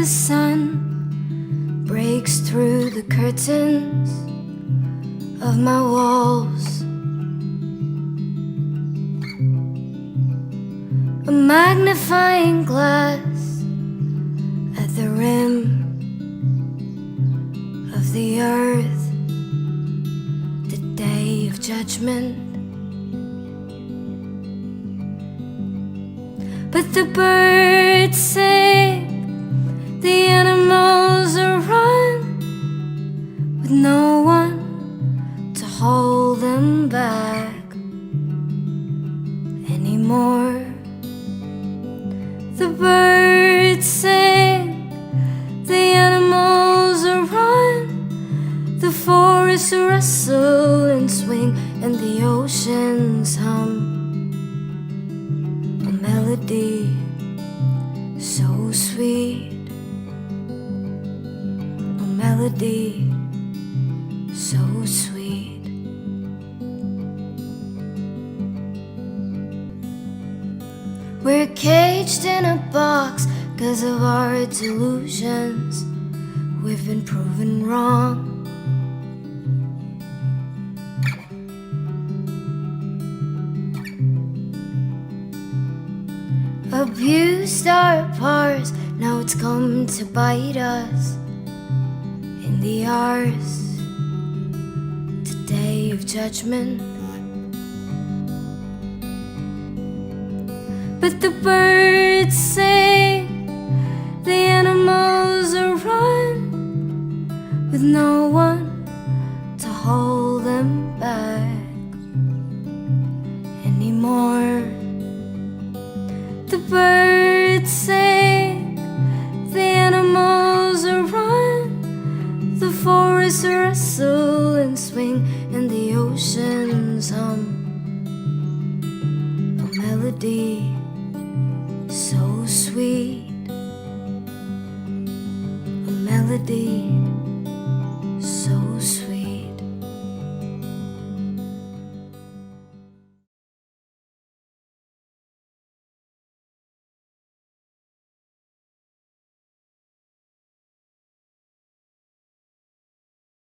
sun breaks through the curtains of my walls. A magnifying glass at the rim of the earth, the day of judgment. But the birds sing, the animals are run, with no one to hold them back anymore. The birds sing, the animals are run, the forests rustle and swing, and the oceans hum. A melody so sweet, a melody so sweet. We're caged in a box 'cause of our delusions. We've been proven wrong. Abused our parts, now it's come to bite us in the arse, the day of judgment. But the birds sing, the animals are run, with no one to hold them back anymore. The birds sing, the animals are run, the forests rustle and swing, and the oceans hum. A melody so sweet, a melody